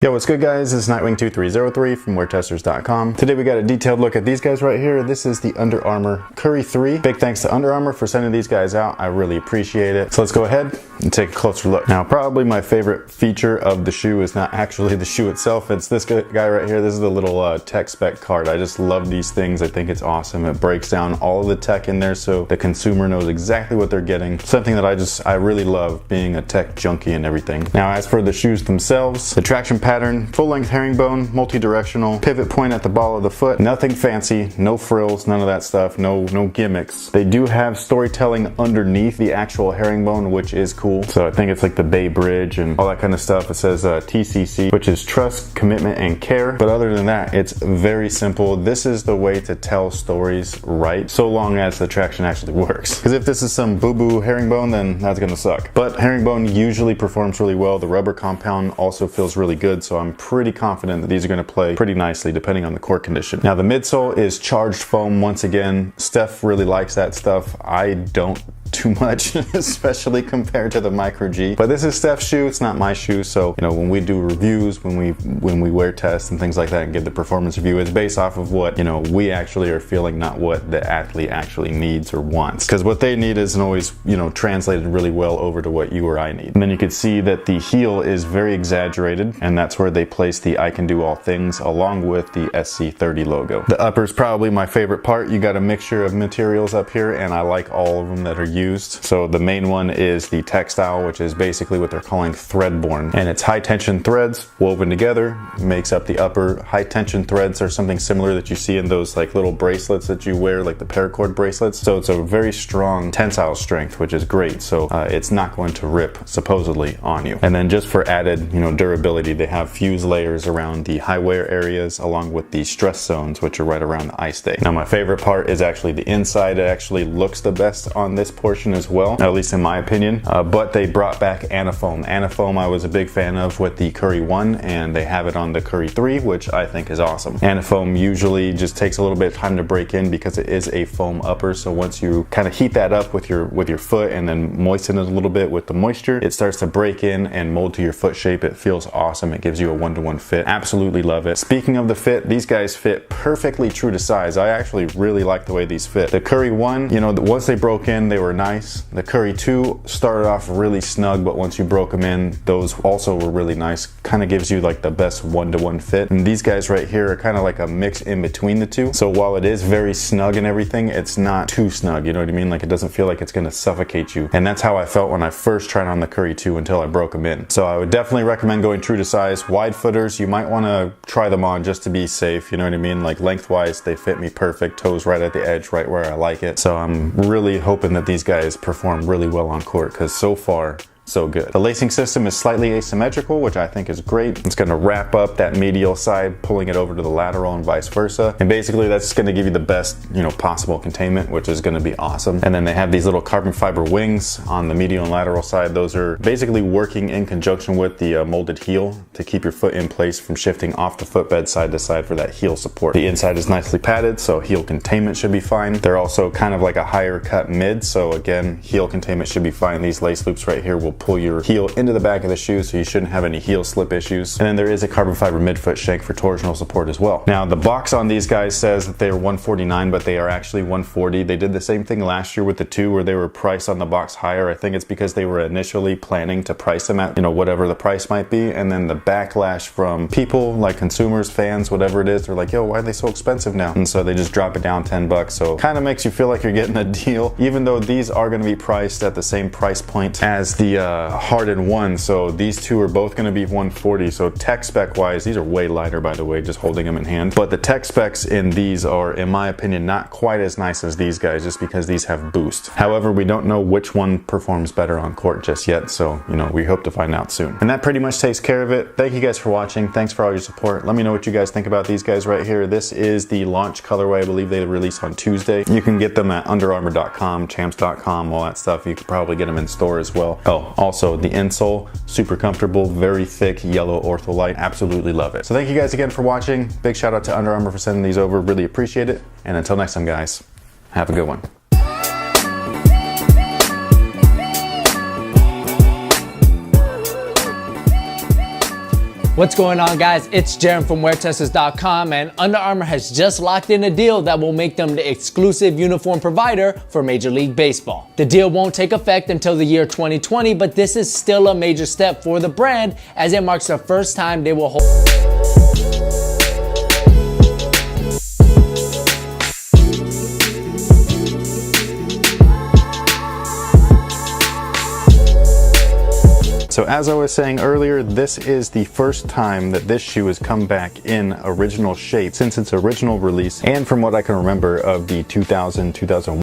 Yo, what's good guys? This is Nightwing2303 from WearTesters.com. Today we got a detailed look at these guys right here. This is the Under Armour Curry 3. Big thanks to Under Armour for sending these guys out. I really appreciate it. So let's go ahead and take a closer look. Now, probably my favorite feature of the shoe is not actually the shoe itself. It's this guy right here. This is the little tech spec card. I just love these things. I think it's awesome. It breaks down all of the tech in there so the consumer knows exactly what they're getting. Something that I really love, being a tech junkie and everything. Now, as for the shoes themselves, the traction pattern, full-length herringbone, multi-directional, pivot point at the ball of the foot, nothing fancy, no frills, none of that stuff, no gimmicks. They do have storytelling underneath the actual herringbone, which is cool. So I think it's like the Bay Bridge and all that kind of stuff. It says TCC, which is trust, commitment, and care. But other than that, it's very simple. This is the way to tell stories right, so long as the traction actually works. Because if this is some boo-boo herringbone, then that's gonna suck. But herringbone usually performs really well. The rubber compound also feels really good, so I'm pretty confident that these are going to play pretty nicely depending on the court condition. Now the midsole is charged foam once again. Steph really likes that stuff. I don't too much, especially compared to the Micro G. But this is Steph's shoe, it's not my shoe, so you know, when we do reviews, when we wear tests and things like that and give the performance review, it's based off of what, you know, we actually are feeling, not what the athlete actually needs or wants. Because what they need isn't always, you know, translated really well over to what you or I need. And then you can see that the heel is very exaggerated, and that's where they place the I Can Do All Things along with the SC30 logo. The upper is probably my favorite part. You got a mixture of materials up here, and I like all of them that are used. So the main one is the textile, which is basically what they're calling thread-borne, and it's high tension threads woven together, makes up the upper. High tension threads are something similar that you see in those like little bracelets that you wear, like the paracord bracelets. So it's a very strong tensile strength, which is great. So it's not going to rip supposedly on you. And then just for added, you know, durability, they have fuse layers around the high wear areas along with the stress zones, which are right around the eye stay. Now my favorite part is actually the inside. It actually looks the best on this portion as well, at least in my opinion, but they brought back Anafoam. Anafoam I was a big fan of with the Curry 1, and they have it on the Curry 3, which I think is awesome. Anafoam usually just takes a little bit of time to break in because it is a foam upper, so once you kind of heat that up with your foot and then moisten it a little bit with the moisture, it starts to break in and mold to your foot shape. It feels awesome. It gives you a one-to-one fit. Absolutely love it. Speaking of the fit, these guys fit perfectly true to size. I actually really like the way these fit. The Curry 1, you know, once they broke in, they were nice. The Curry 2 started off really snug, but once you broke them in, those also were really nice. Kind of gives you like the best one-to-one fit. And these guys right here are kind of like a mix in between the two. So while it is very snug and everything, it's not too snug, you know what I mean? Like it doesn't feel like it's gonna suffocate you. And that's how I felt when I first tried on the Curry 2 until I broke them in. So I would definitely recommend going true to size. Wide footers, you might want to try them on just to be safe, you know what I mean? Like lengthwise, they fit me perfect. Toes right at the edge, right where I like it. So I'm really hoping that these guys perform really well on court, because so far so good. The lacing system is slightly asymmetrical, which I think is great. It's going to wrap up that medial side, pulling it over to the lateral and vice versa. And basically that's going to give you the best, you know, possible containment, which is going to be awesome. And then they have these little carbon fiber wings on the medial and lateral side. Those are basically working in conjunction with the molded heel to keep your foot in place from shifting off the footbed side to side for that heel support. The inside is nicely padded, so heel containment should be fine. They're also kind of like a higher cut mid, so again, heel containment should be fine. These lace loops right here will pull your heel into the back of the shoe, so you shouldn't have any heel slip issues. And then there is a carbon fiber midfoot shank for torsional support as well. Now the box on these guys says that they're $149, but they are actually $140. They did the same thing last year with the 2 where they were priced on the box higher. I think it's because they were initially planning to price them at, you know, whatever the price might be, and then the backlash from people like consumers, fans, whatever it is, they're like, yo, why are they so expensive now? And so they just drop it down 10 bucks. So kind of makes you feel like you're getting a deal, even though these are going to be priced at the same price point as the Hardened 1, so these two are both going to be $140. So tech spec wise, these are way lighter, by the way, just holding them in hand. But the tech specs in these are, in my opinion, not quite as nice as these guys, just because these have boost. However, we don't know which one performs better on court just yet, so you know, we hope to find out soon. And that pretty much takes care of it. Thank you guys for watching. Thanks for all your support. Let me know what you guys think about these guys right here. This is the launch colorway. I believe they release on Tuesday. You can get them at underarmour.com, champs.com, all that stuff. You could probably get them in store as well. Oh, also the insole, super comfortable, very thick yellow ortholite. Absolutely love it. So thank you guys again for watching. Big shout out to Under Armour for sending these over. Really appreciate it. And until next time, guys, have a good one. What's going on, guys? It's Jaron from WearTesters.com, and Under Armour has just locked in a deal that will make them the exclusive uniform provider for Major League Baseball. The deal won't take effect until the year 2020, but this is still a major step for the brand as it marks the first time they will hold. So as I was saying earlier, this is the first time that this shoe has come back in original shape since its original release, and from what I can remember of the 2000-2001